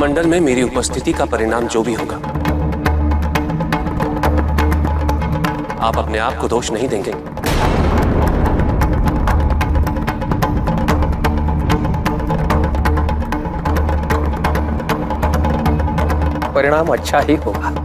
महामंडल में मेरी उपस्थिति का परिणाम जो भी होगा, आप अपने आप को दोष नहीं देंगे। परिणाम अच्छा ही होगा।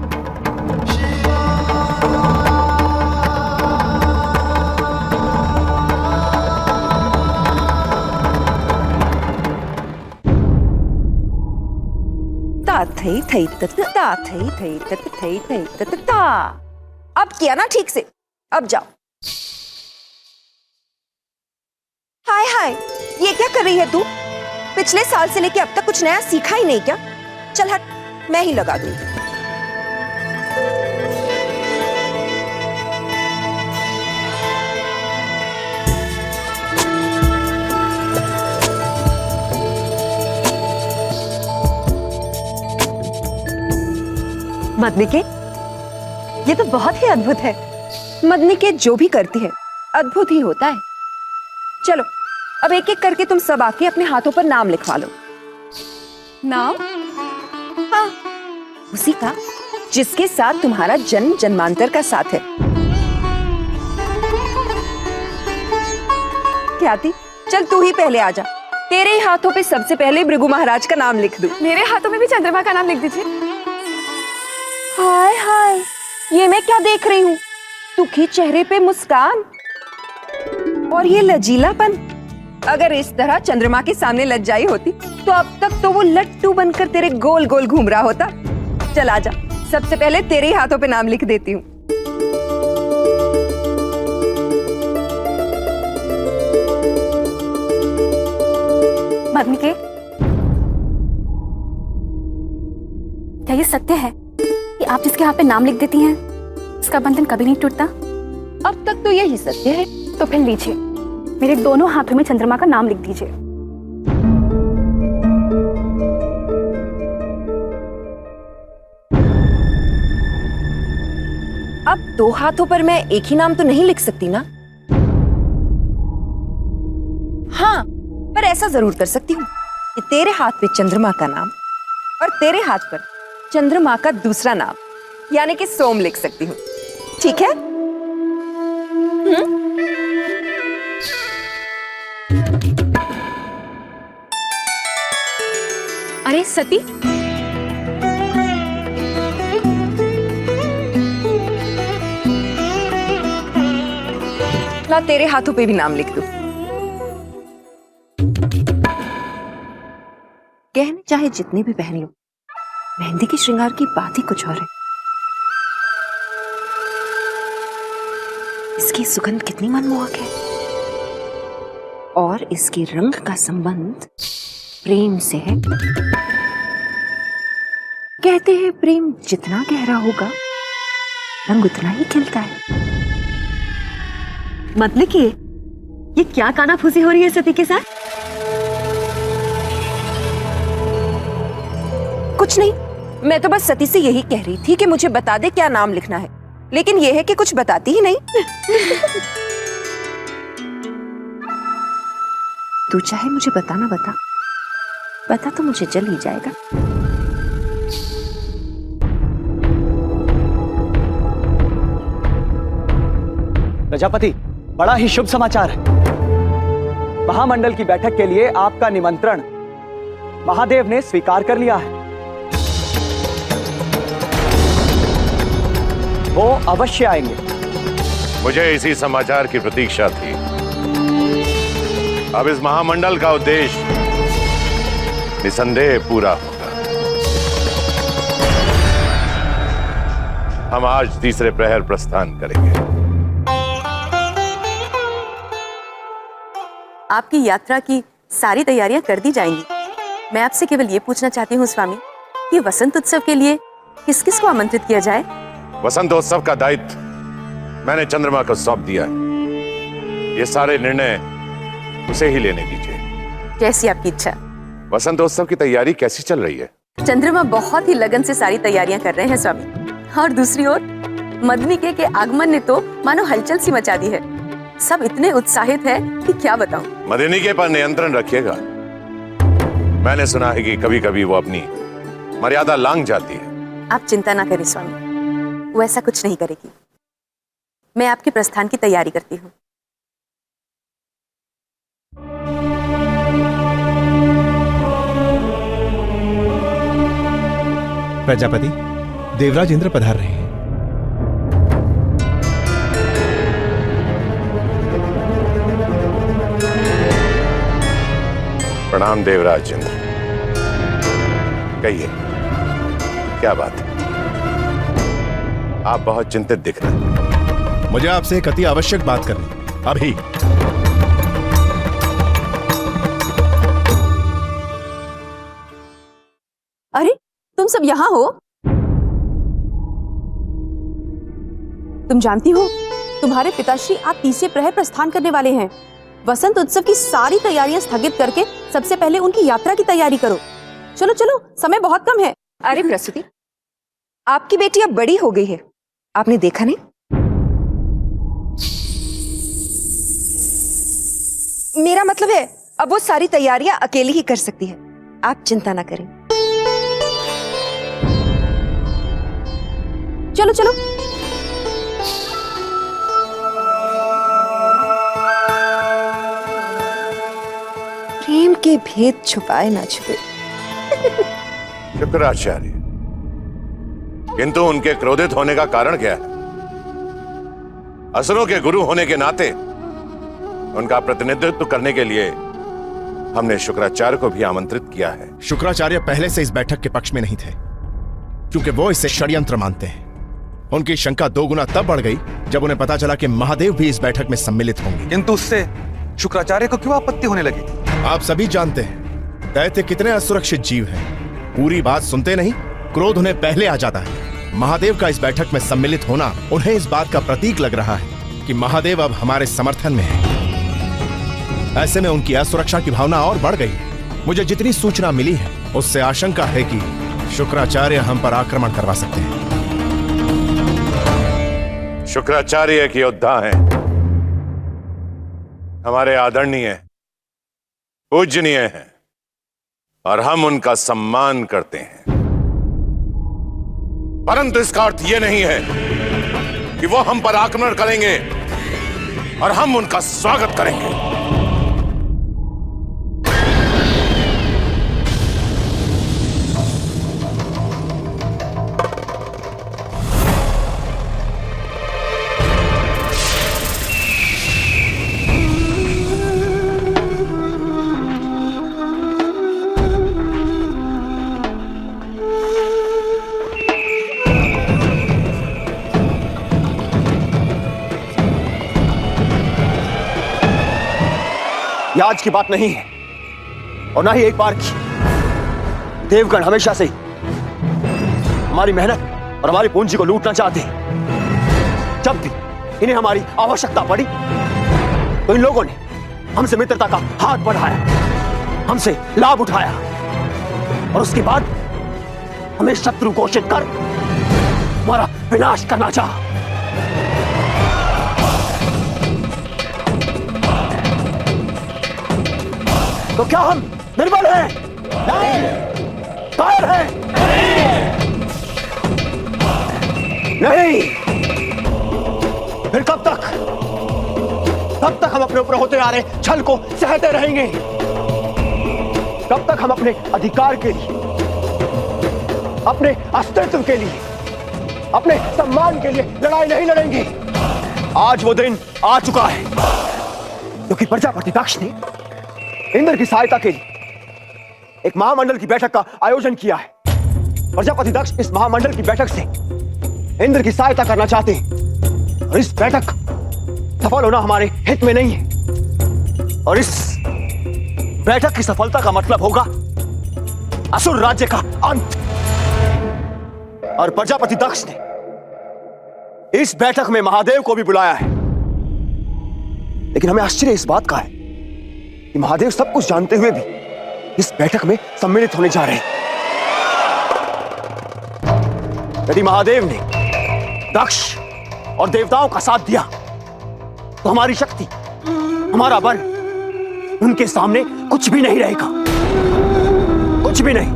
थई थई ता थई थई थई थई ता। अब किया ना ठीक से, अब जाओ। हाय हाय, ये क्या कर रही है तू? पिछले साल से लेके अब तक कुछ नया सीखा ही नहीं क्या? चल हट, मैं ही लगा दूंगी। मदनिके, ये तो बहुत ही अद्भुत है। मदनिके जो भी करती है अद्भुत ही होता है। चलो अब एक एक करके तुम सब आके अपने हाथों पर नाम लिखवा लो। नाम? हाँ, उसी का जिसके साथ तुम्हारा जन्म जन्मांतर का साथ है। ख्याति, चल तू ही पहले आ जा। तेरे ही हाथों पे सबसे पहले भृगु महाराज का नाम लिख दूं। मेरे हाथों में भी चंद्रमा का नाम लिख दीजिए। हाय हाय, ये मैं क्या देख रही हूँ? दुखी चेहरे पे मुस्कान और ये लजीलापन। अगर इस तरह चंद्रमा के सामने लज्जाई होती तो अब तक तो वो लट्टू बनकर तेरे गोल गोल घूम रहा होता। चल आजा, सबसे पहले तेरे ही हाथों पे नाम लिख देती हूँ। मदनिके, क्या ये सत्य है कि आप जिसके हाथ पे नाम लिख देती हैं उसका बंधन कभी नहीं टूटता? अब तक तो यही सत्य है। तो फिर लीजिए, मेरे दोनों हाथों में चंद्रमा का नाम लिख दीजिए। अब दो हाथों पर मैं एक ही नाम तो नहीं लिख सकती ना? हाँ, पर ऐसा जरूर कर सकती हूँ कि तेरे हाथ पे चंद्रमा का नाम और तेरे हाथ पर चंद्रमा का दूसरा नाम यानी कि सोम लिख सकती हूँ। ठीक है? अरे सती, ला तेरे हाथों पे भी नाम लिख दूं। गहने चाहे जितने भी पहन लो, मेहंदी के श्रृंगार की बात ही कुछ और है। इसकी सुगंध कितनी मनमोहक है और इसके रंग का संबंध प्रेम से है। कहते हैं प्रेम जितना गहरा होगा रंग उतना ही खिलता है। मदनिके, ये क्या कानाफूसी हो रही है सती के साथ? कुछ नहीं, मैं तो बस सती से यही कह रही थी कि मुझे बता दे क्या नाम लिखना है, लेकिन यह है कि कुछ बताती ही नहीं। तू चाहे मुझे बताना बता तो मुझे जल ही जाएगा। प्रजापति, बड़ा ही शुभ समाचार है। महामंडल की बैठक के लिए आपका निमंत्रण महादेव ने स्वीकार कर लिया है। वो अवश्य आएंगे। मुझे इसी समाचार की प्रतीक्षा थी। अब इस महामंडल का उद्देश्य निसंदेह पूरा होगा। हम आज तीसरे प्रहर प्रस्थान करेंगे। आपकी यात्रा की सारी तैयारियां कर दी जाएंगी। मैं आपसे केवल ये पूछना चाहती हूँ स्वामी कि वसंत उत्सव के लिए किस किस को आमंत्रित किया जाए? वसंतोत्सव का दायित्व मैंने चंद्रमा को सौंप दिया है। ये सारे निर्णय उसे ही लेने दीजिए। जैसी आपकी इच्छा। वसंतोत्सव की तैयारी कैसी चल रही है? चंद्रमा बहुत ही लगन से सारी तैयारियां कर रहे हैं स्वामी। और दूसरी ओर मदनिके के आगमन ने तो मानो हलचल सी मचा दी है। सब इतने उत्साहित है कि क्या बताऊं। मदनिके पर नियंत्रण रखिएगा। मैंने सुना है कि कभी कभी वो अपनी मर्यादा लांघ जाती है। आप चिंता ना करें स्वामी, वो ऐसा कुछ नहीं करेगी। मैं आपके प्रस्थान की तैयारी करती हूँ। प्रजापति, देवराज इंद्र पधार रहे हैं। प्रणाम देवराज इंद्र। कहिए, क्या बात है? आप बहुत चिंतित दिख रहे हैं। मुझे आपसे एक अति आवश्यक बात करनी अभी। अरे, तुम सब यहाँ हो? तुम जानती हो, तुम्हारे पिताश्री आप तीसरे प्रहर प्रस्थान करने वाले हैं। वसंत उत्सव की सारी तैयारियां स्थगित करके सबसे पहले उनकी यात्रा की तैयारी करो। चलो चलो, समय बहुत कम है। अरे प्रसूति, आपकी बेटी अब बड़ी हो गई है, आपने देखा नहीं? मेरा मतलब है, अब वो सारी तैयारियां अकेली ही कर सकती है। आप चिंता ना करें। चलो चलो। प्रेम के भेद छुपाए ना छुपे। शुक्राचार्य, किंतु उनके क्रोधित होने का कारण क्या है? असुरों के गुरु होने के नाते उनका प्रतिनिधित्व करने के लिए हमने शुक्राचार्य को भी आमंत्रित किया है। शुक्राचार्य पहले से इस बैठक के पक्ष में नहीं थे, क्योंकि वो इसे षड्यंत्र मानते हैं। उनकी शंका 2 गुना तब बढ़ गई जब उन्हें पता चला कि महादेव भी इस बैठक में सम्मिलित होंगे। किंतु उससे शुक्राचार्य को क्यों आपत्ति होने लगी? आप सभी जानते हैं दैत्य कितने असुरक्षित जीव हैं। पूरी बात सुनते नहीं, क्रोध उन्हें पहले आ जाता है। महादेव का इस बैठक में सम्मिलित होना उन्हें इस बात का प्रतीक लग रहा है कि महादेव अब हमारे समर्थन में है। ऐसे में उनकी असुरक्षा की भावना और बढ़ गई। मुझे जितनी सूचना मिली है उससे आशंका है कि शुक्राचार्य हम पर आक्रमण करवा सकते हैं। शुक्राचार्य एक योद्धा हैं, हमारे आदरणीय, पूजनीय हैं और हम उनका सम्मान करते हैं। परंतु इसका अर्थ यह नहीं है कि वो हम पर आक्रमण करेंगे और हम उनका स्वागत करेंगे। यह आज की बात नहीं है और ना ही एक बार की। देवगण हमेशा से हमारी मेहनत और हमारी पूंजी को लूटना चाहते हैं। जब भी इन्हें हमारी आवश्यकता पड़ी तो इन लोगों ने हमसे मित्रता का हाथ बढ़ाया, हमसे लाभ उठाया और उसके बाद हमें शत्रु घोषित कर हमारा विनाश करना चाहा। तो क्या हम निर्बल हैं? नहीं। कायर हैं? नहीं। फिर कब तक हम अपने ऊपर होते आ रहे छल को सहते रहेंगे? कब तक हम अपने अधिकार के लिए, अपने अस्तित्व के लिए, अपने सम्मान के लिए लड़ाई नहीं लड़ेंगे? आज वो दिन आ चुका है क्योंकि प्रजापति दक्ष ने इंद्र की सहायता के लिए एक महामंडल की बैठक का आयोजन किया है। प्रजापति दक्ष इस महामंडल की बैठक से इंद्र की सहायता करना चाहते हैं और इस बैठक सफल होना हमारे हित में नहीं है। और इस बैठक की सफलता का मतलब होगा असुर राज्य का अंत। और प्रजापति दक्ष ने इस बैठक में महादेव को भी बुलाया है। लेकिन हमें आश्चर्य इस बात का है कि महादेव सब कुछ जानते हुए भी इस बैठक में सम्मिलित होने जा रहे हैं। यदि महादेव ने दक्ष और देवताओं का साथ दिया तो हमारी शक्ति, हमारा बल उनके सामने कुछ भी नहीं रहेगा, कुछ भी नहीं।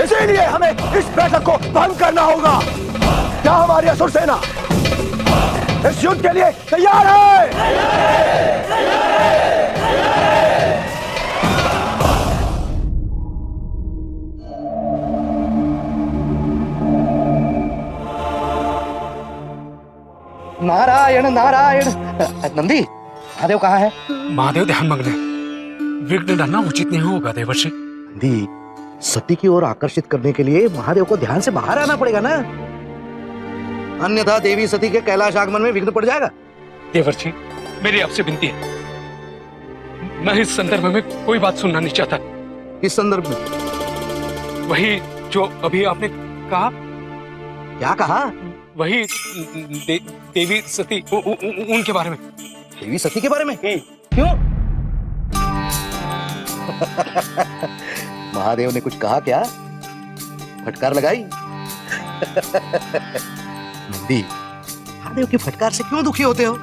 इसीलिए हमें इस बैठक को भंग करना होगा। क्या हमारी असुर सेना इस युद्ध के लिए तैयार है? नारायण नारायण। नंदी, महादेव कहाँ है? महादेव ध्यान मग्न है, विघ्न डालना उचित नहीं होगा देवर्षि। नंदी, सती की ओर आकर्षित करने के लिए महादेव को ध्यान से बाहर आना पड़ेगा ना, अन्यथा देवी सती के कैलाश आगमन में विघ्न पड़ जाएगा। देवर्षि, मेरी आपसे विनती है, मैं इस संदर्भ में कोई बात सुनना नहीं चाहता। इस संदर्भ में? वही जो अभी आपने कहा। क्या कहा? वही देवी सती उनके बारे में। देवी सती के बारे में? क्यों? महादेव ने कुछ कहा क्या? फटकार लगाई? नंदी, महादेव की फटकार से क्यों दुखी होते हो?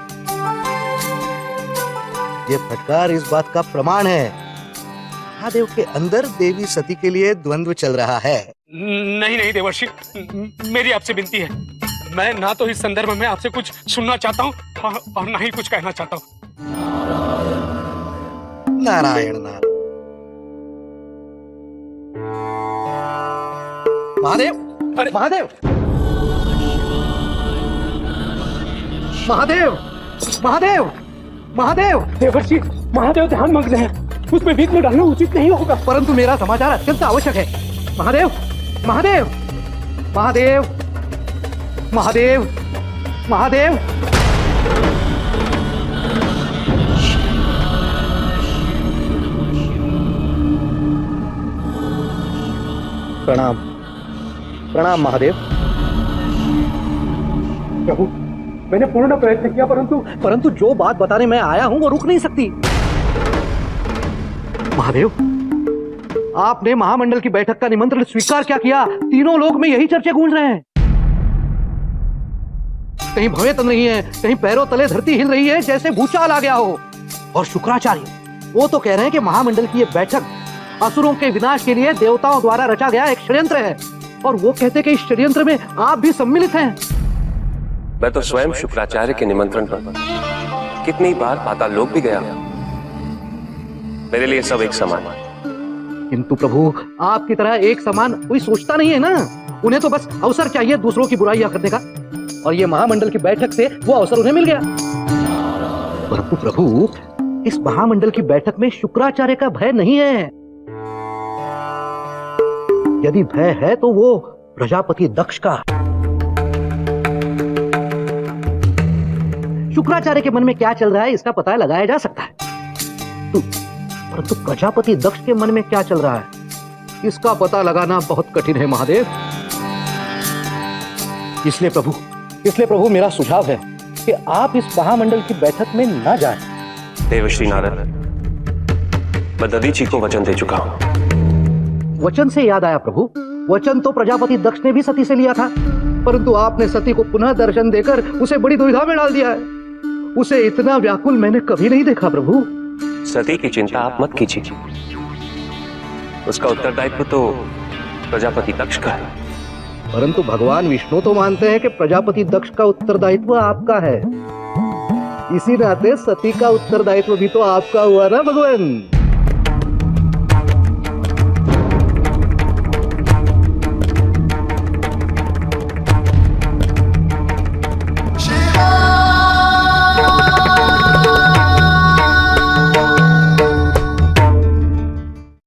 ये फटकार इस बात का प्रमाण है, महादेव के अंदर देवी सती के लिए द्वंद्व चल रहा है। नहीं नहीं देवर्षि, मेरी आपसे विनती है, मैं ना तो इस संदर्भ में आपसे कुछ सुनना चाहता हूँ और ना ही कुछ कहना चाहता हूँ। नारायण नारायण। महादेव, अरे महादेव, महादेव, महादेव, महादेव। देवर्षि, महादेव ध्यान मग्न है, उसमें विघ्न डालना उचित नहीं होगा। परंतु मेरा समाचार अत्यंत आवश्यक है। महादेव, महादेव, महादेव, महादेव, महादेव। प्रणाम, प्रणाम महादेव। प्रभु, मैंने पूर्ण प्रयत्न किया, परंतु जो बात बताने मैं आया हूं वो रुक नहीं सकती। महादेव, आपने महामंडल की बैठक का निमंत्रण स्वीकार क्या किया? तीनों लोक में यही चर्चे गूंज रहे हैं। कहीं भवें तन रही है, कहीं पैरों तले धरती हिल रही है जैसे भूचाल आ गया हो। और शुक्राचार्य वो तो कह रहे हैं कि महामंडल की ये बैठक असुरों के विनाश के लिए देवताओं द्वारा रचा गया एक षड्यंत्र है, और वो कहते कि इस षड्यंत्र में आप भी सम्मिलित हैं। मैं तो स्वयं शुक्राचार्य के निमंत्रण पर कितनी बार पाताल लोक भी गया, मेरे लिए सब एक समान है। किंतु प्रभु, आपकी तरह एक समान कोई सोचता नहीं है ना, उन्हें तो बस अवसर चाहिए दूसरों की बुराइयां करने का, और ये महामंडल की बैठक से वो अवसर उन्हें मिल गया। परंतु प्रभु, इस महामंडल की बैठक में शुक्राचार्य का भय नहीं है। यदि भय है तो वो प्रजापति दक्ष का। शुक्राचार्य के मन में क्या चल रहा है इसका पता लगाया जा सकता है, परंतु प्रजापति दक्ष के मन में क्या चल रहा है इसका पता लगाना बहुत कठिन है महादेव। इसलिए प्रभु मेरा सुझाव है कि आप इस महामंडल की बैठक में न जाएं। देवश्री नारद, मैं दधीची को वचन दे चुका हूं। वचन से याद आया प्रभु, वचन तो प्रजापति दक्ष ने भी सती से लिया था, परंतु आपने सती को पुनः दर्शन देकर उसे बड़ी दुविधा में डाल दिया है। उसे इतना व्याकुल मैंने कभी नहीं देखा प्रभु। सती की चिंता आप मत कीजिए, उसका उत्तरदायित्व तो प्रजापति दक्ष का है। परंतु भगवान विष्णु तो मानते हैं कि प्रजापति दक्ष का उत्तरदायित्व आपका है, इसी नाते सती का उत्तरदायित्व भी तो आपका हुआ ना भगवान।